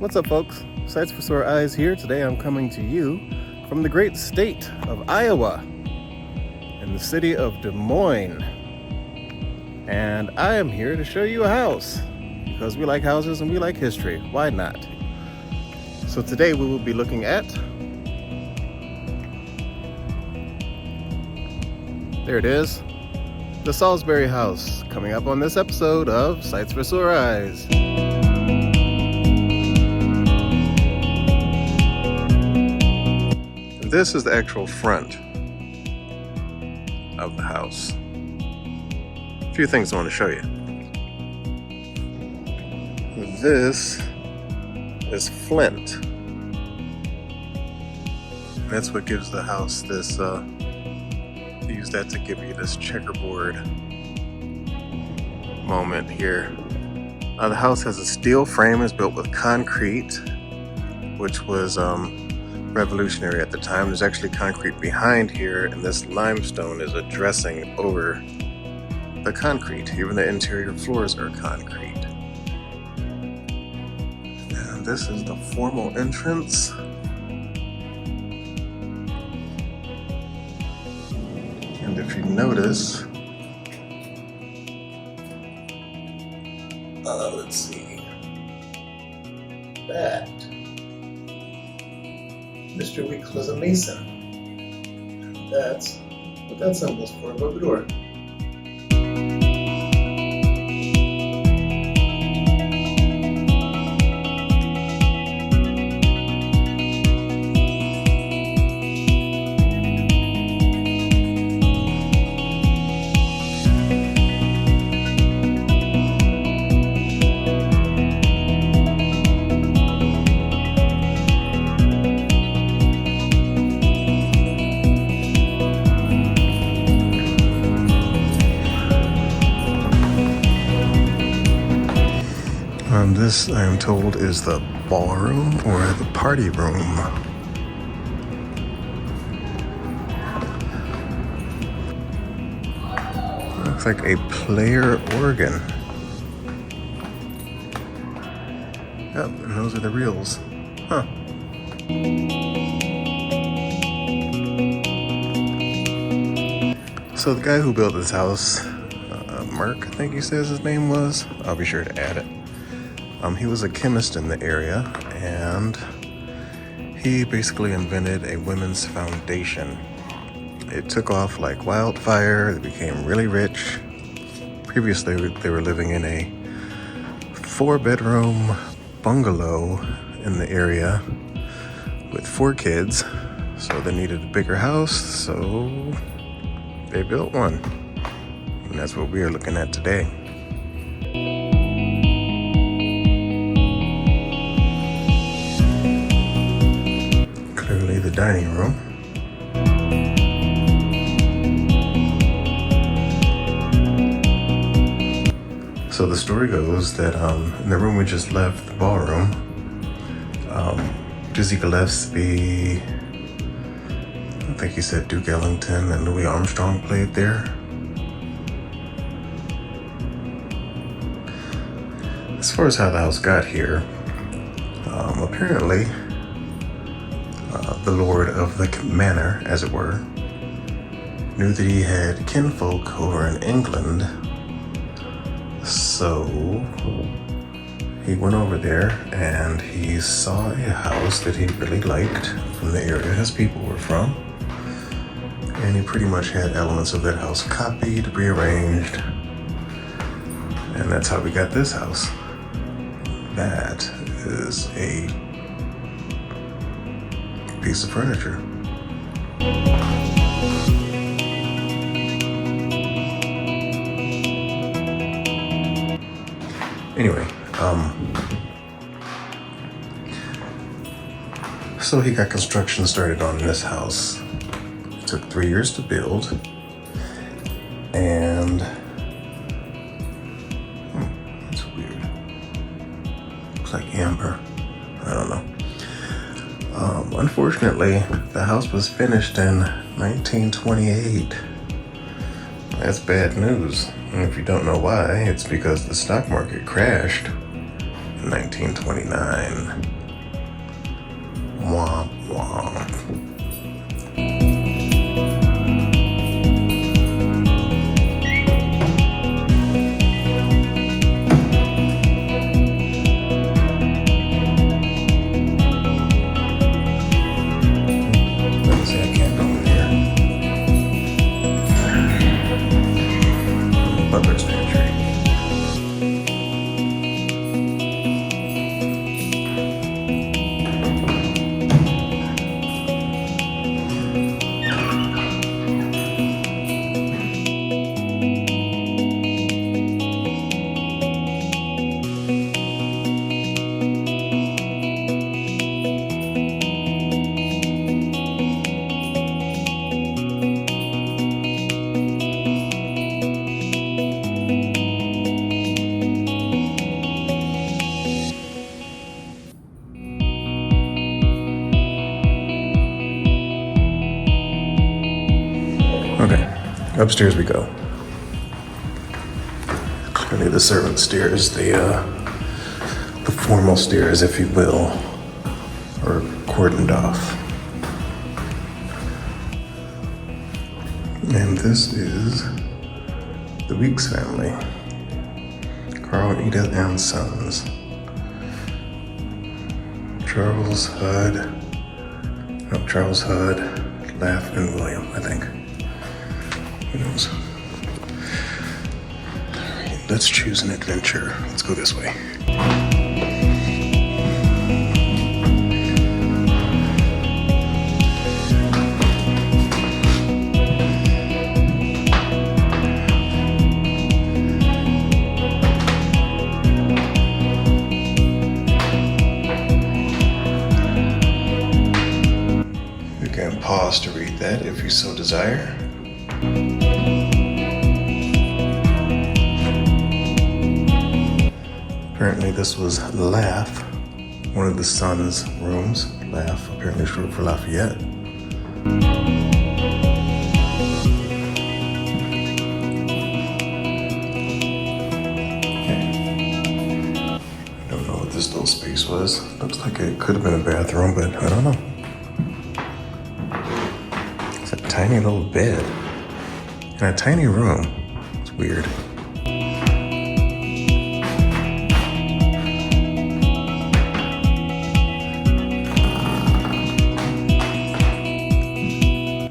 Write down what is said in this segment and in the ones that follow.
What's up, folks? Sights for Sore Eyes here. Today I'm coming to you from the great state of Iowa in the city of Des Moines. And I am here to show you a house because we like houses and we like history. Why not? So today we will be looking at, there it is, the Salisbury House, coming up on this episode of Sights for Sore Eyes. This is the actual front of the house. A few things I want to show you. This is flint. That's what gives the house this, use that to give you this checkerboard moment here. The house has a steel frame, is built with concrete, which was revolutionary at the time. There's actually concrete behind here, and this limestone is a dressing over the concrete. Even the interior floors are concrete. And this is the formal entrance. And if you notice, let's see, that Mr. Weeks was a mason. That's what that symbol's for above the door. This, I am told, is the ballroom or the party room. Looks like a player organ. Yep, and those are the reels. Huh. So the guy who built this house, Mark, I think he says his name was. I'll be sure to add it. He was a chemist in the area, and he basically invented a women's foundation. It took off like wildfire. They became really rich. Previously, they were living in a 4-bedroom bungalow in the area with 4 kids, so they needed a bigger house, so they built one. And that's what we are looking at today. The dining room. So the story goes that in the room we just left, the ballroom, Dizzy Gillespie, I think he said Duke Ellington and Louis Armstrong played there. As far as how the house got here, apparently the lord of the manor, as it were, knew that he had kinfolk over in England, so he went over there and he saw a house that he really liked from the area his people were from, and he pretty much had elements of that house copied, rearranged, and that's how we got this house. That is a piece of furniture. Anyway, so he got construction started on this house. It took 3 years to build, and that's weird. Looks like amber. I don't know. Unfortunately, the house was finished in 1928. That's bad news. And if you don't know why, it's because the stock market crashed 1929. Womp womp. Butler's pantry. Okay, upstairs we go. Clearly the servant stairs, the formal stairs, if you will, are cordoned off. And this is the Weeks family. Carl, Edith, and sons. Charles Hud, Laugh, and William, I think. Who knows? Alright, let's choose an adventure. Let's go this way. You can pause to read that if you so desire. Apparently this was Laugh, one of the sons' rooms. Laugh, apparently short for Lafayette. Okay. I don't know what this little space was. Looks like it could have been a bathroom, but I don't know. It's a tiny little bed in a tiny room. It's weird.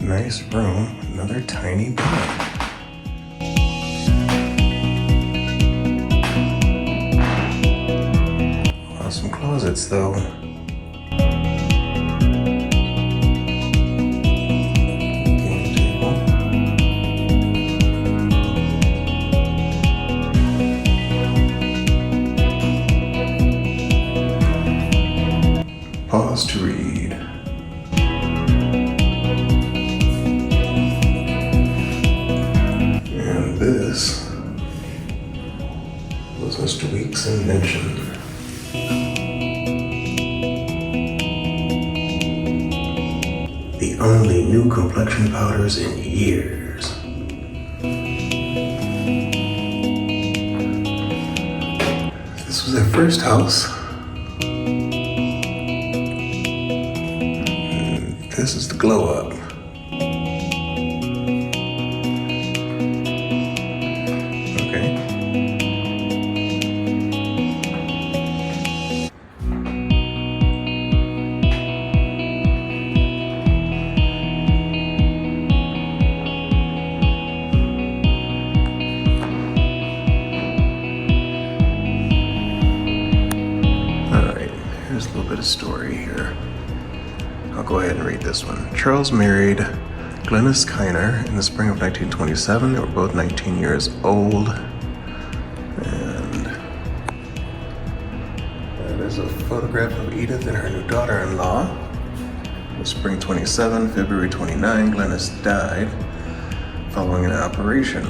Nice room, another tiny bed. Awesome closets though. Game table. Pause to read. This was Mr. Weeks' invention. The only new complexion powders in years. This was their first house. And this is the glow up. Here's a little bit of story here. I'll go ahead and read this one. Charles married Glenys Kiner in the spring of 1927. They were both 19 years old. And that is a photograph of Edith and her new daughter-in-law. It was spring 27, February 29, Glenys died following an operation.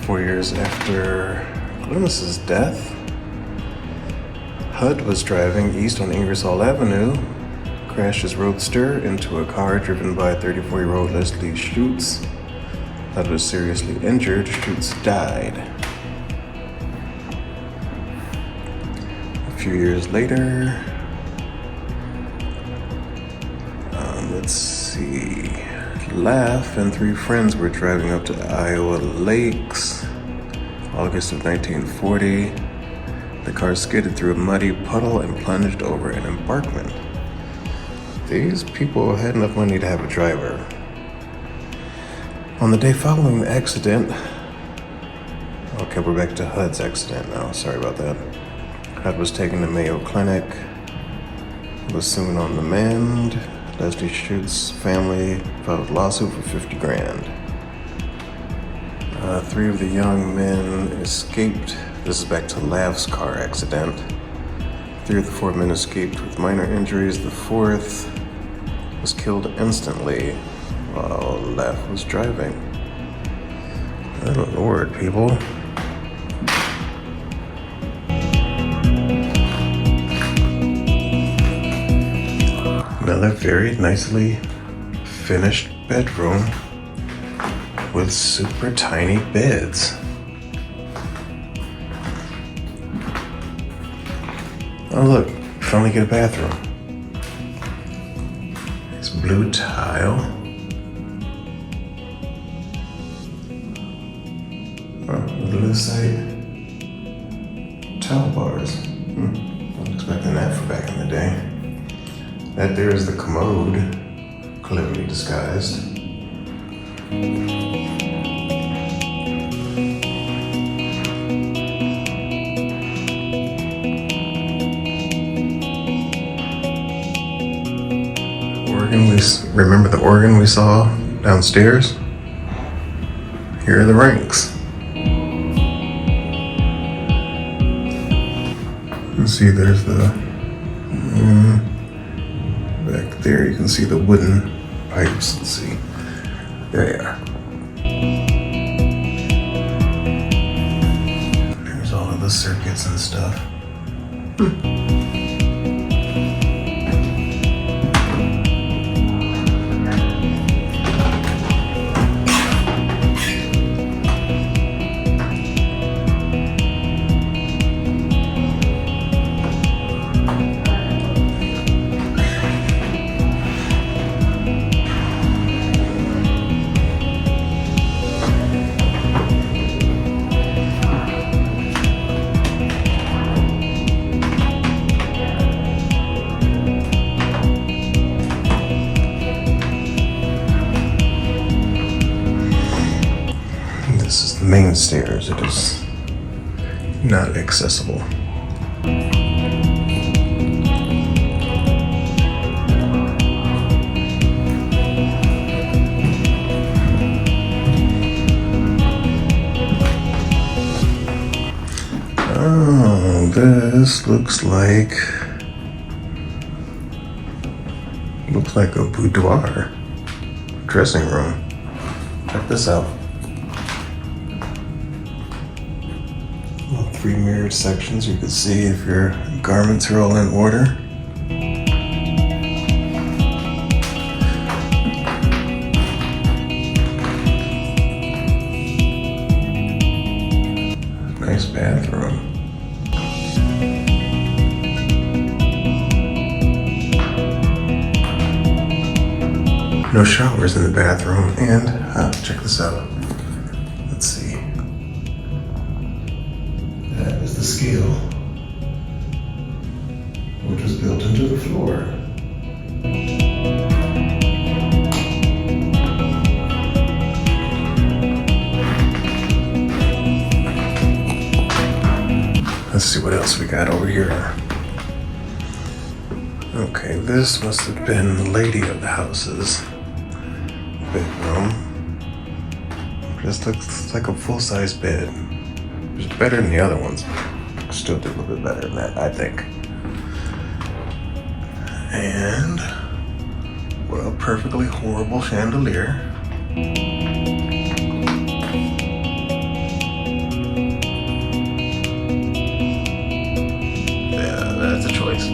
4 years after Glenys's death, Hud was driving east on Ingersoll Avenue, crashed his roadster into a car driven by 34-year-old Leslie Schutz. Hud was seriously injured. Schutz died. few years later, let's see. Laugh and three friends were driving up to Iowa Lakes, August of 1940. The car skidded through a muddy puddle and plunged over an embankment. These people had enough money to have a driver. On the day following the accident, okay, we're back to HUD's accident now. Sorry about that. HUD was taken to Mayo Clinic, was soon on the mend. Leslie Schutz's family filed a lawsuit for $50,000. Three of the young men escaped. This is back to Laugh's car accident. Three of the four men escaped with minor injuries. The fourth was killed instantly while Laugh was driving. Good Lord, people. Another very nicely finished bedroom with super tiny beds. Oh look, finally get a bathroom. It's blue tile. Oh, look at this side. Towel bars. Wasn't expecting that for back in the day. That there is the commode, cleverly disguised. Remember the organ we saw downstairs? Here are the ranks. You see there's the back there you can see the wooden pipes. Let's see. There they are. There's all of the circuits and stuff. Main stairs, it is not accessible. Oh, this looks like a boudoir dressing room. Check this out. Three mirrored sections. You can see if your garments are all in order. Nice bathroom. No showers in the bathroom, and check this out. Let's see. That is the scale, which was built into the floor. Let's see what else we got over here. Okay, this must have been the lady of the house's bedroom. Just looks like a full-size bed. It's better than the other ones. Still do a little bit better than that, I think. And, well, a perfectly horrible chandelier. Yeah, that's a choice.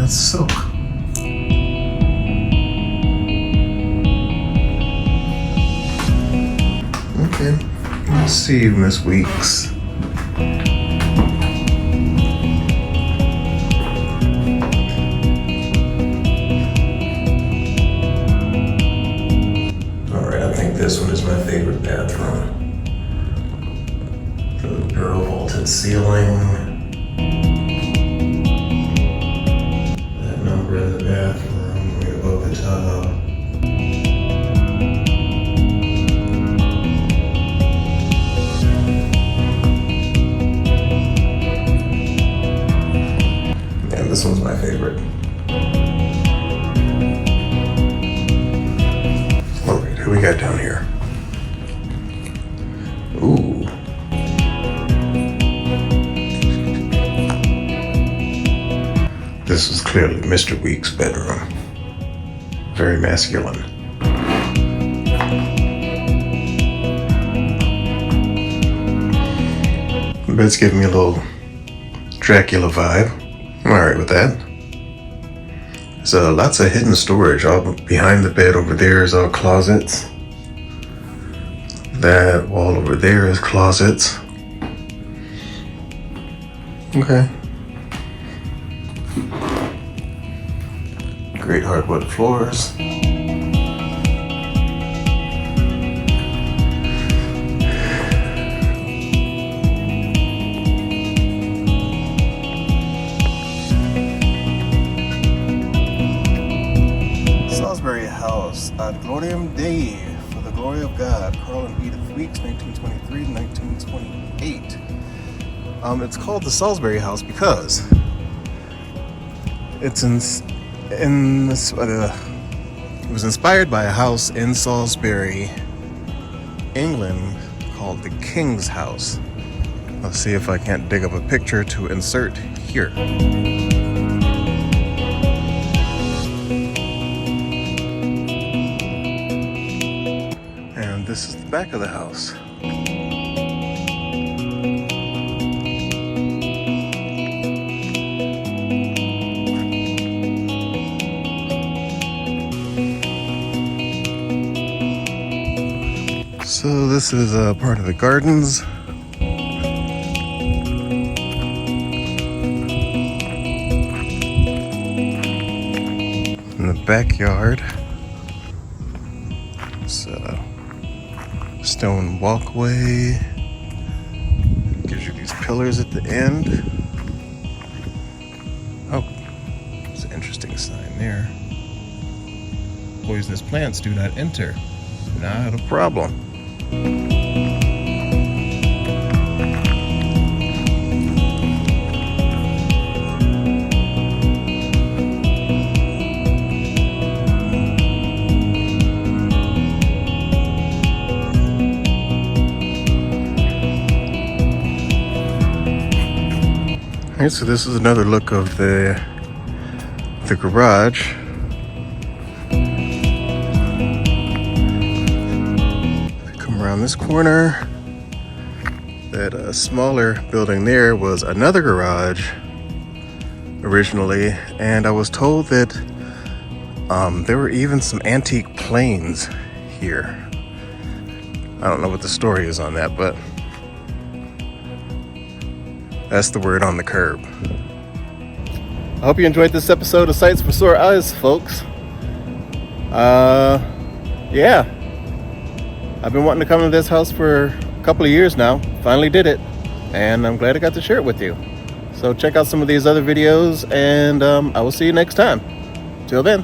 that's silk. Okay, let's see, Miss Weeks. Alright, I think this one is my favorite bathroom. The barrel vaulted ceiling. That number in the bathroom, right above the tub. This one's my favorite. Alright, who we got down here? Ooh. This is clearly Mr. Weeks' bedroom. Very masculine. The bed's giving me a little Dracula vibe. I'm alright with that. There's lots of hidden storage. All behind the bed over there is all closets. That wall over there is closets. Okay. Great hardwood floors. Salisbury House, ad gloriam Dei, for the glory of God, Carl and Edith Weeks, 1923 to 1928. It's called the Salisbury House because it's it was inspired by a house in Salisbury, England, called the King's House. Let's see if I can't dig up a picture to insert here. And this is the back of the house. So this is part of the gardens. In the backyard, it's a stone walkway. Gives you these pillars at the end. Oh, there's an interesting sign there. Poisonous plants do not enter. Not a problem. Alright, so this is another look of the garage. Come around this corner. That smaller building there was another garage originally, and I was told that there were even some antique planes here. I don't know what the story is on that, but that's the word on the curb. I hope you enjoyed this episode of Sights for Sore Eyes, folks. Yeah. I've been wanting to come to this house for a couple of years now. Finally did it. And I'm glad I got to share it with you. So check out some of these other videos, and I will see you next time. Till then.